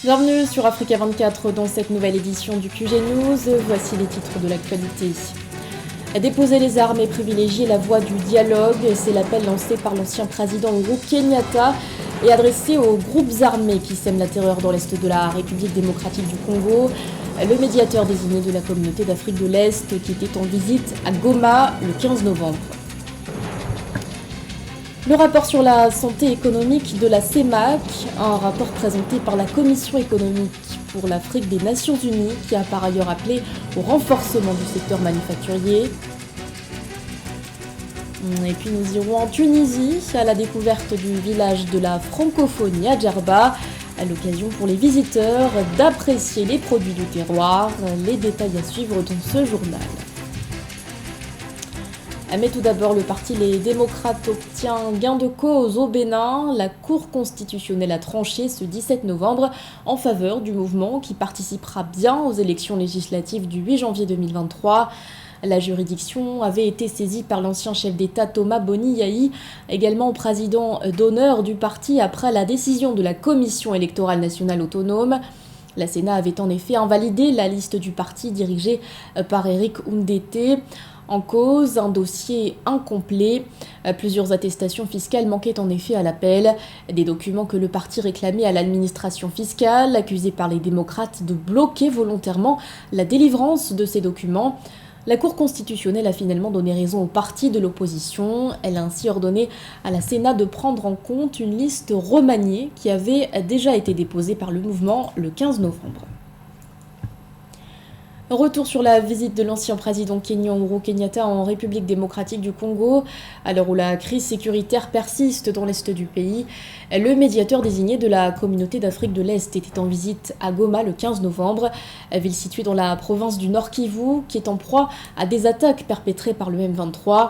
Bienvenue sur Africa 24 dans cette nouvelle édition du QG News. Voici les titres de l'actualité. Déposer les armes et privilégier la voie du dialogue, c'est l'appel lancé par l'ancien président Uhuru Kenyatta et adressé aux groupes armés qui sèment la terreur dans l'est de la République démocratique du Congo. Le médiateur désigné de la communauté d'Afrique de l'Est qui était en visite à Goma le 15 novembre. Le rapport sur la santé économique de la CEMAC, un rapport présenté par la Commission économique pour l'Afrique des Nations Unies qui a par ailleurs appelé au renforcement du secteur manufacturier. Et puis nous irons en Tunisie à la découverte du village de la francophonie à Djerba, à l'occasion pour les visiteurs d'apprécier les produits du terroir. Les détails à suivre dans ce journal. Mais tout d'abord, le parti Les Démocrates obtient gain de cause au Bénin. La Cour constitutionnelle a tranché ce 17 novembre en faveur du mouvement qui participera bien aux élections législatives du 8 janvier 2023. La juridiction avait été saisie par l'ancien chef d'État Thomas Boni Yayi, également président d'honneur du parti après la décision de la Commission électorale nationale autonome. La Sénat avait en effet invalidé la liste du parti dirigée par Eric Oundete. En cause, un dossier incomplet. Plusieurs attestations fiscales manquaient en effet à l'appel. Des documents que le parti réclamait à l'administration fiscale, accusée par les démocrates de bloquer volontairement la délivrance de ces documents. La Cour constitutionnelle a finalement donné raison au parti de l'opposition. Elle a ainsi ordonné à la Sénat de prendre en compte une liste remaniée qui avait déjà été déposée par le mouvement le 15 novembre. Retour sur la visite de l'ancien président kényan Uhuru Kenyatta en République démocratique du Congo. À l'heure où la crise sécuritaire persiste dans l'est du pays, le médiateur désigné de la communauté d'Afrique de l'Est était en visite à Goma le 15 novembre, ville située dans la province du Nord Kivu, qui est en proie à des attaques perpétrées par le M23.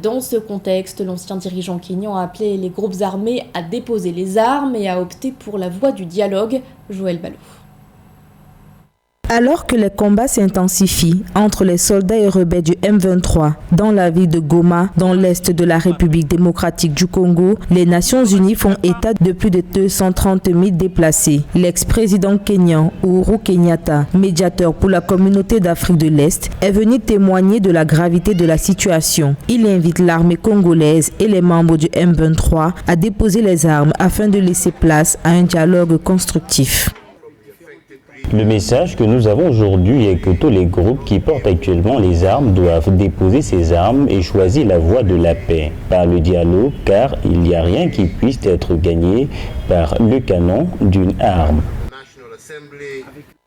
Dans ce contexte, l'ancien dirigeant kényan a appelé les groupes armés à déposer les armes et à opter pour la voie du dialogue. Joël Ballot. Alors que les combats s'intensifient entre les soldats et rebelles du M23 dans la ville de Goma, dans l'est de la République démocratique du Congo, les Nations Unies font état de plus de 230 000 déplacés. L'ex-président kényan Uhuru Kenyatta, médiateur pour la communauté d'Afrique de l'Est, est venu témoigner de la gravité de la situation. Il invite l'armée congolaise et les membres du M23 à déposer les armes afin de laisser place à un dialogue constructif. Le message que nous avons aujourd'hui est que tous les groupes qui portent actuellement les armes doivent déposer ces armes et choisir la voie de la paix par le dialogue, car il n'y a rien qui puisse être gagné par le canon d'une arme.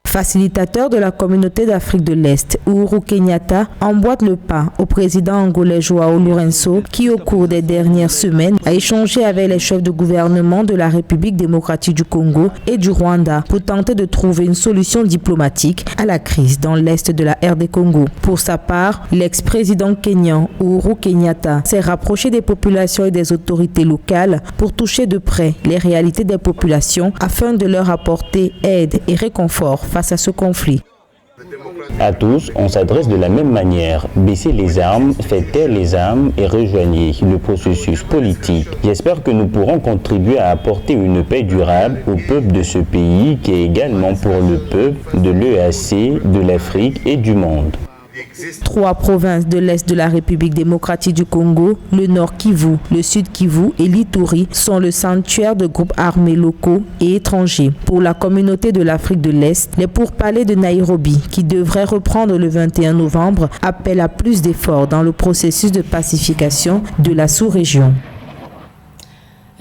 Facilitateur de la communauté d'Afrique de l'Est, Uhuru Kenyatta emboîte le pas au président angolais João Lourenço qui, au cours des dernières semaines, a échangé avec les chefs de gouvernement de la République démocratique du Congo et du Rwanda pour tenter de trouver une solution diplomatique à la crise dans l'Est de la RD Congo. Pour sa part, l'ex-président kényan Uhuru Kenyatta s'est rapproché des populations et des autorités locales pour toucher de près les réalités des populations afin de leur apporter aide et réconfort face à ce conflit. À tous, on s'adresse de la même manière. Baissez les armes, faites taire les armes et rejoignez le processus politique. J'espère que nous pourrons contribuer à apporter une paix durable au peuple de ce pays qui est également pour le peuple de l'EAC, de l'Afrique et du monde. 3 provinces de l'Est de la République démocratique du Congo, le Nord Kivu, le Sud Kivu et l'Ituri sont le sanctuaire de groupes armés locaux et étrangers. Pour la communauté de l'Afrique de l'Est, les pourparlers de Nairobi, qui devraient reprendre le 21 novembre, appellent à plus d'efforts dans le processus de pacification de la sous-région.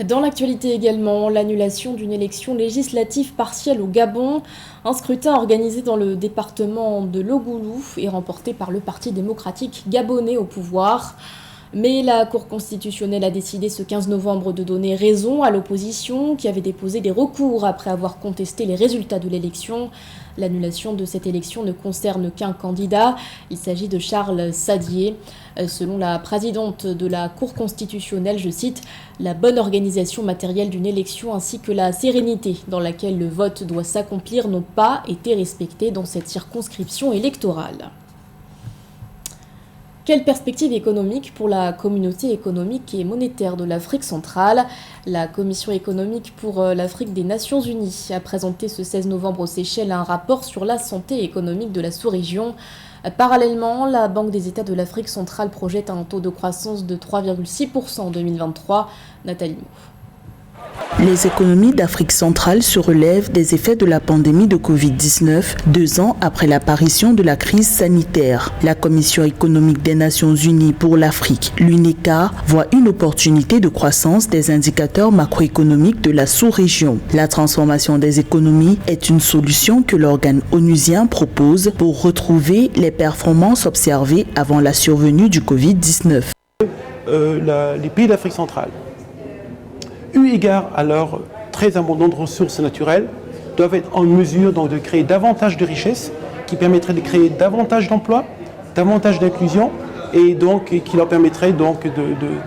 Dans l'actualité également, l'annulation d'une élection législative partielle au Gabon. Un scrutin organisé dans le département de Logoulouf et remporté par le Parti démocratique gabonais au pouvoir. Mais la Cour constitutionnelle a décidé ce 15 novembre de donner raison à l'opposition qui avait déposé des recours après avoir contesté les résultats de l'élection. L'annulation de cette élection ne concerne qu'un candidat. Il s'agit de Charles Sadier. Selon la présidente de la Cour constitutionnelle, je cite, « La bonne organisation matérielle d'une élection ainsi que la sérénité dans laquelle le vote doit s'accomplir n'ont pas été respectées dans cette circonscription électorale. » Quelle perspective économique pour la communauté économique et monétaire de l'Afrique centrale? La Commission économique pour l'Afrique des Nations Unies a présenté ce 16 novembre aux Seychelles un rapport sur la santé économique de la sous-région. Parallèlement, la Banque des États de l'Afrique centrale projette un taux de croissance de 3,6% en 2023. Nathalie Mou. Les économies d'Afrique centrale se relèvent des effets de la pandémie de Covid-19, 2 ans après l'apparition de la crise sanitaire. La Commission économique des Nations Unies pour l'Afrique, l'UNECA, voit une opportunité de croissance des indicateurs macroéconomiques de la sous-région. La transformation des économies est une solution que l'organe onusien propose pour retrouver les performances observées avant la survenue du Covid-19. Les pays d'Afrique centrale, eu égard à leurs très abondantes ressources naturelles, doivent être en mesure donc, de créer davantage de richesses qui permettraient de créer davantage d'emplois, davantage d'inclusion et donc qui leur permettrait donc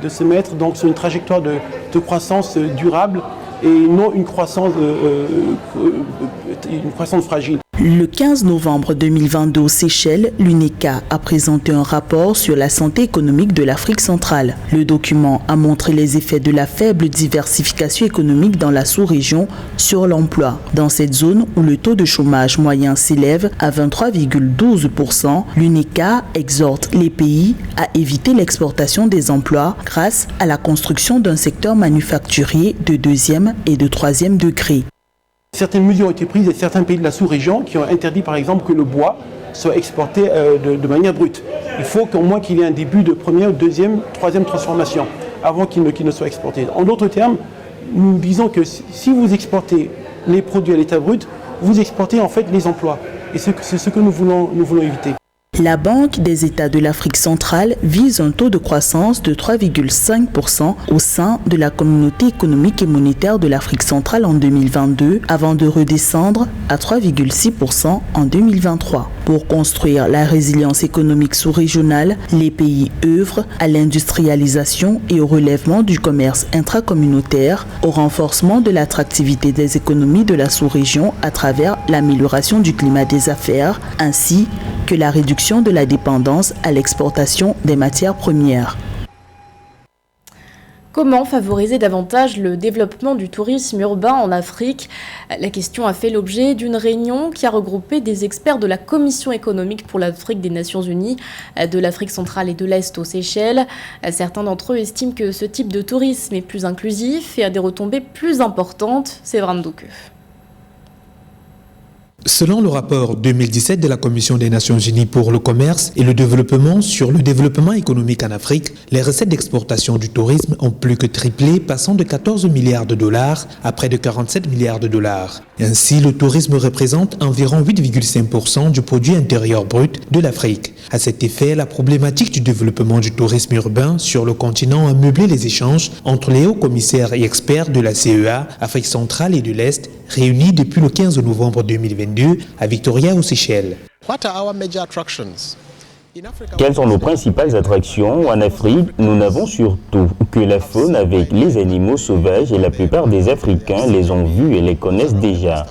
de se mettre donc, sur une trajectoire de croissance durable et non une croissance fragile. Le 15 novembre 2022 aux Seychelles, l'UNECA a présenté un rapport sur la santé économique de l'Afrique centrale. Le document a montré les effets de la faible diversification économique dans la sous-région sur l'emploi. Dans cette zone où le taux de chômage moyen s'élève à 23,12%, l'UNECA exhorte les pays à éviter l'exportation des emplois grâce à la construction d'un secteur manufacturier de 2e et de 3e degré. Certaines mesures ont été prises et certains pays de la sous-région qui ont interdit par exemple que le bois soit exporté de manière brute. Il faut qu'au moins qu'il y ait un début de première, deuxième, troisième transformation avant qu'il ne soit exporté. En d'autres termes, nous disons que si vous exportez les produits à l'état brut, vous exportez en fait les emplois. Et c'est ce que nous voulons éviter. La Banque des États de l'Afrique centrale vise un taux de croissance de 3,5% au sein de la communauté économique et monétaire de l'Afrique centrale en 2022 avant de redescendre à 3,6% en 2023. Pour construire la résilience économique sous-régionale, les pays œuvrent à l'industrialisation et au relèvement du commerce intracommunautaire, au renforcement de l'attractivité des économies de la sous-région à travers l'amélioration du climat des affaires, ainsi que la réduction de la dépendance à l'exportation des matières premières. Comment favoriser davantage le développement du tourisme urbain en Afrique? La question a fait l'objet d'une réunion qui a regroupé des experts de la Commission économique pour l'Afrique des Nations Unies, de l'Afrique centrale et de l'Est aux Seychelles. Certains d'entre eux estiment que ce type de tourisme est plus inclusif et a des retombées plus importantes. C'est Séverin Ndouke. Selon le rapport 2017 de la Commission des Nations Unies pour le commerce et le développement sur le développement économique en Afrique, les recettes d'exportation du tourisme ont plus que triplé, passant de 14 milliards de dollars à près de 47 milliards de dollars. Ainsi, le tourisme représente environ 8,5% du produit intérieur brut de l'Afrique. À cet effet, la problématique du développement du tourisme urbain sur le continent a meublé les échanges entre les hauts commissaires et experts de la CEA, Afrique centrale et de l'Est, réunis depuis le 15 novembre 2022 à Victoria aux Seychelles. Quelles sont nos principales attractions? En Afrique, nous n'avons surtout que la faune avec les animaux sauvages et la plupart des Africains les ont vus et les connaissent déjà.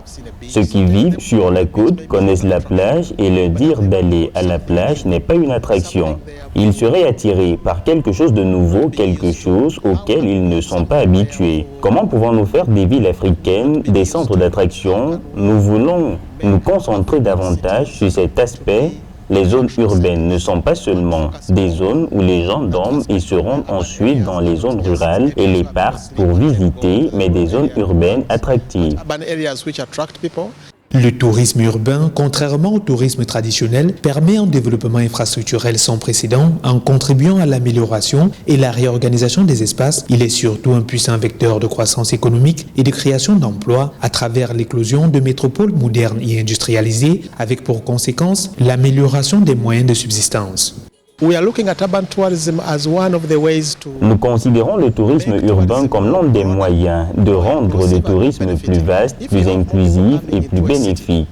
Ceux qui vivent sur la côte connaissent la plage et leur dire d'aller à la plage n'est pas une attraction. Ils seraient attirés par quelque chose de nouveau, quelque chose auquel ils ne sont pas habitués. Comment pouvons-nous faire des villes africaines des centres d'attraction? Nous voulons nous concentrer davantage sur cet aspect. Les zones urbaines ne sont pas seulement des zones où les gens dorment et se rendent ensuite dans les zones rurales et les parcs pour visiter, mais des zones urbaines attractives. Le tourisme urbain, contrairement au tourisme traditionnel, permet un développement infrastructurel sans précédent en contribuant à l'amélioration et la réorganisation des espaces. Il est surtout un puissant vecteur de croissance économique et de création d'emplois à travers l'éclosion de métropoles modernes et industrialisées, avec pour conséquence l'amélioration des moyens de subsistance. Nous considérons le tourisme urbain comme l'un des moyens de rendre le tourisme plus vaste, plus inclusif et plus bénéfique.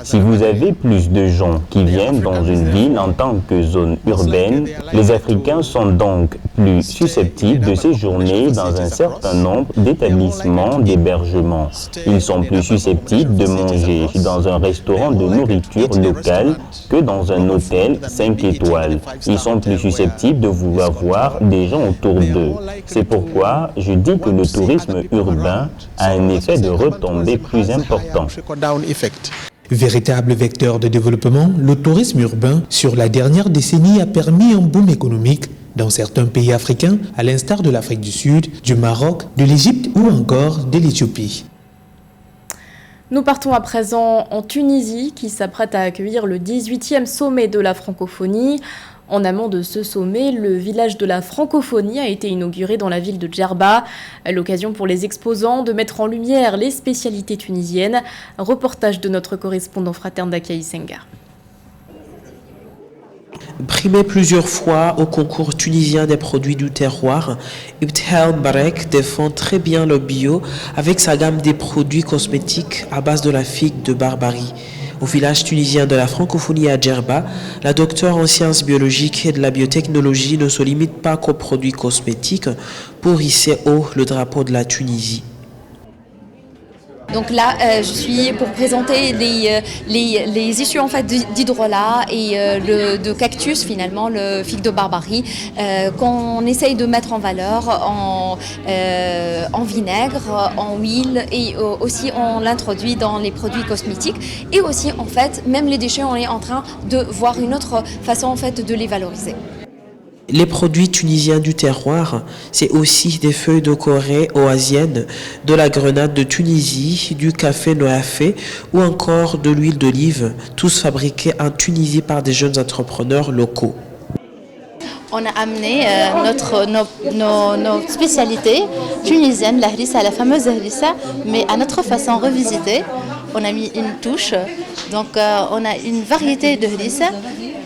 Si vous avez plus de gens qui viennent dans une ville en tant que zone urbaine, les Africains sont donc plus susceptibles de séjourner dans un certain nombre d'établissements d'hébergement. Ils sont plus susceptibles de manger dans un restaurant de nourriture locale que dans un hôtel 5 étoiles. Ils sont plus susceptibles de vouloir voir des gens autour d'eux. C'est pourquoi je dis que le tourisme urbain a un effet de retombée plus important. Véritable vecteur de développement, le tourisme urbain sur la dernière décennie a permis un boom économique dans certains pays africains, à l'instar de l'Afrique du Sud, du Maroc, de l'Égypte ou encore de l'Éthiopie. Nous partons à présent en Tunisie, qui s'apprête à accueillir le 18e sommet de la francophonie. En amont de ce sommet, le village de la francophonie a été inauguré dans la ville de Djerba. L'occasion pour les exposants de mettre en lumière les spécialités tunisiennes. Reportage de notre correspondant fraterne d'Akaï Senga. Primé plusieurs fois au concours tunisien des produits du terroir, Ibthel Barek défend très bien le bio avec sa gamme des produits cosmétiques à base de la figue de Barbarie. Au village tunisien de la francophonie à Djerba, la docteure en sciences biologiques et de la biotechnologie ne se limite pas qu'aux produits cosmétiques pour hisser haut le drapeau de la Tunisie. Donc là, je suis pour présenter les issues en fait d'hydrolat et de cactus finalement, le figue de Barbarie, qu'on essaye de mettre en valeur en vinaigre, en huile et aussi on l'introduit dans les produits cosmétiques et aussi en fait même les déchets on est en train de voir une autre façon en fait de les valoriser. Les produits tunisiens du terroir, c'est aussi des feuilles de Corée oasiennes, de la grenade de Tunisie, du café noafé ou encore de l'huile d'olive, tous fabriqués en Tunisie par des jeunes entrepreneurs locaux. On a amené nos spécialités tunisiennes, la harissa, la fameuse harissa, mais à notre façon revisitée. On a mis une touche, donc on a une variété de harissa.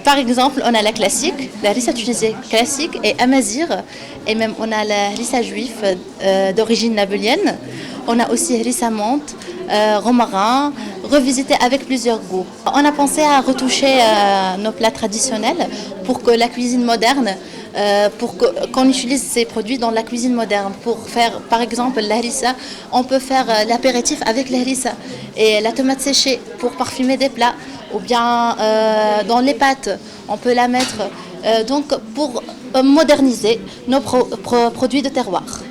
Par exemple, on a la classique, la harissa tunisienne classique et amazir, et même on a la harissa juif d'origine nabulienne. On a aussi harissa menthe, romarin, revisité avec plusieurs goûts. On a pensé à retoucher nos plats traditionnels pour que la cuisine moderne, qu'on utilise ces produits dans la cuisine moderne. Pour faire, par exemple, la harissa, on peut faire l'apéritif avec la harissa et la tomate séchée pour parfumer des plats. Ou bien dans les pâtes, on peut la mettre donc pour moderniser nos produits de terroir.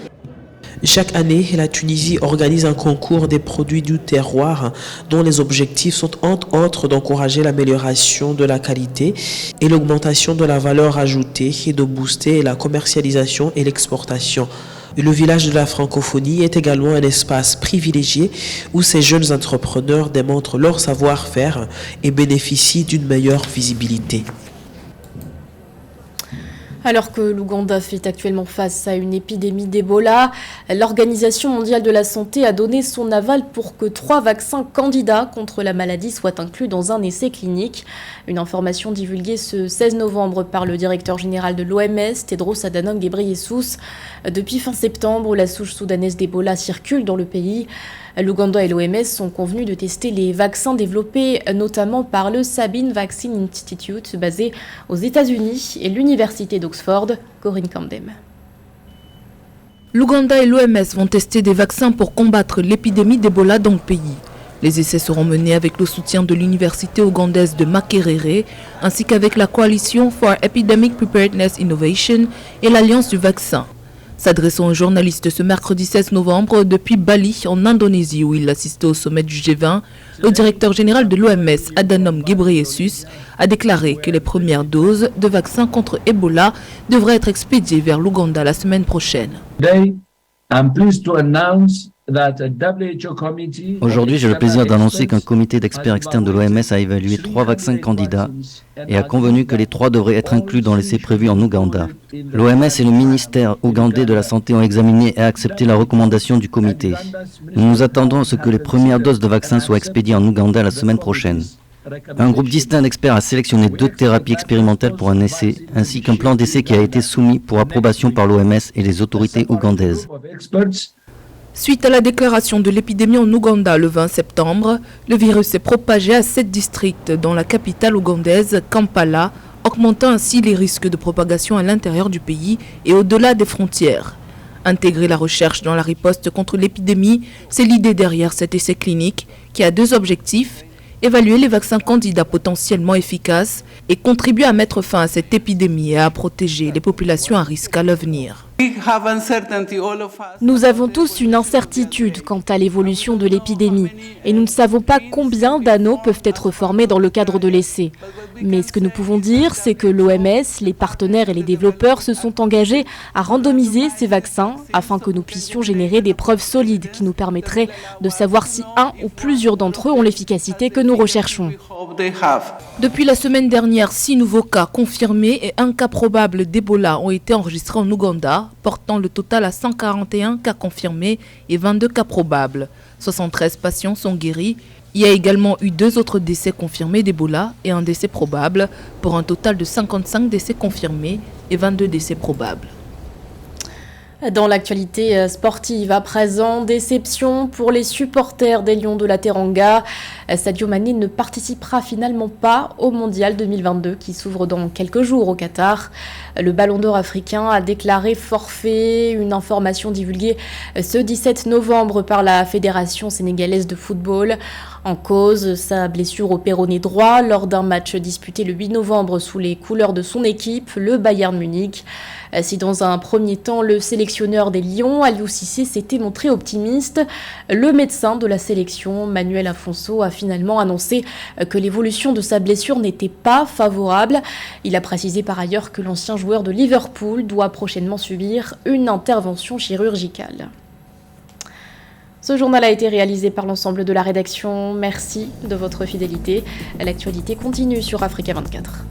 Chaque année, la Tunisie organise un concours des produits du terroir dont les objectifs sont entre autres d'encourager l'amélioration de la qualité et l'augmentation de la valeur ajoutée et de booster la commercialisation et l'exportation. Le village de la francophonie est également un espace privilégié où ces jeunes entrepreneurs démontrent leur savoir-faire et bénéficient d'une meilleure visibilité. Alors que l'Ouganda fait actuellement face à une épidémie d'Ebola, l'Organisation mondiale de la santé a donné son aval pour que 3 vaccins candidats contre la maladie soient inclus dans un essai clinique. Une information divulguée ce 16 novembre par le directeur général de l'OMS, Tedros Adhanom Ghebreyesus. Depuis fin septembre, la souche soudanaise d'Ebola circule dans le pays. L'Ouganda et l'OMS sont convenus de tester les vaccins développés notamment par le Sabin Vaccine Institute basé aux États-Unis et l'Université d'Oxford. Corinne Kandem. L'Ouganda et l'OMS vont tester des vaccins pour combattre l'épidémie d'Ebola dans le pays. Les essais seront menés avec le soutien de l'Université ougandaise de Makerere ainsi qu'avec la Coalition for Epidemic Preparedness Innovation et l'Alliance du vaccin. S'adressant aux journalistes ce mercredi 16 novembre depuis Bali, en Indonésie, où il assistait au sommet du G20, le directeur général de l'OMS, Adhanom Ghebreyesus, a déclaré que les premières doses de vaccins contre Ebola devraient être expédiées vers l'Ouganda la semaine prochaine. Aujourd'hui, j'ai le plaisir d'annoncer qu'un comité d'experts externes de l'OMS a évalué 3 vaccins candidats et a convenu que les 3 devraient être inclus dans l'essai prévu en Ouganda. L'OMS et le ministère ougandais de la Santé ont examiné et accepté la recommandation du comité. Nous nous attendons à ce que les premières doses de vaccins soient expédiées en Ouganda la semaine prochaine. Un groupe distinct d'experts a sélectionné 2 thérapies expérimentales pour un essai, ainsi qu'un plan d'essai qui a été soumis pour approbation par l'OMS et les autorités ougandaises. Suite à la déclaration de l'épidémie en Ouganda le 20 septembre, le virus s'est propagé à 7 districts dans la capitale ougandaise, Kampala, augmentant ainsi les risques de propagation à l'intérieur du pays et au-delà des frontières. Intégrer la recherche dans la riposte contre l'épidémie, c'est l'idée derrière cet essai clinique qui a 2 objectifs: évaluer les vaccins candidats potentiellement efficaces et contribuer à mettre fin à cette épidémie et à protéger les populations à risque à l'avenir. Nous avons tous une incertitude quant à l'évolution de l'épidémie et nous ne savons pas combien d'anneaux peuvent être formés dans le cadre de l'essai. Mais ce que nous pouvons dire, c'est que l'OMS, les partenaires et les développeurs se sont engagés à randomiser ces vaccins afin que nous puissions générer des preuves solides qui nous permettraient de savoir si un ou plusieurs d'entre eux ont l'efficacité que nous recherchons. Depuis la semaine dernière, 6 nouveaux cas confirmés et 1 cas probable d'Ebola ont été enregistrés en Ouganda, portant le total à 141 cas confirmés et 22 cas probables. 73 patients sont guéris. Il y a également eu 2 autres décès confirmés d'Ebola et 1 décès probable, pour un total de 55 décès confirmés et 22 décès probables. Dans l'actualité sportive à présent, déception pour les supporters des Lions de la Teranga. Sadio Mané ne participera finalement pas au Mondial 2022 qui s'ouvre dans quelques jours au Qatar. Le Ballon d'Or africain a déclaré forfait, une information divulguée ce 17 novembre par la Fédération sénégalaise de football. En cause, sa blessure au péroné droit lors d'un match disputé le 8 novembre sous les couleurs de son équipe, le Bayern Munich. Si dans un premier temps, le sélectionneur des Lions, Aliou Cissé, s'était montré optimiste, le médecin de la sélection, Manuel Afonso, a finalement annoncé que l'évolution de sa blessure n'était pas favorable. Il a précisé par ailleurs que l'ancien joueur de Liverpool doit prochainement subir une intervention chirurgicale. Ce journal a été réalisé par l'ensemble de la rédaction. Merci de votre fidélité. L'actualité continue sur Africa 24.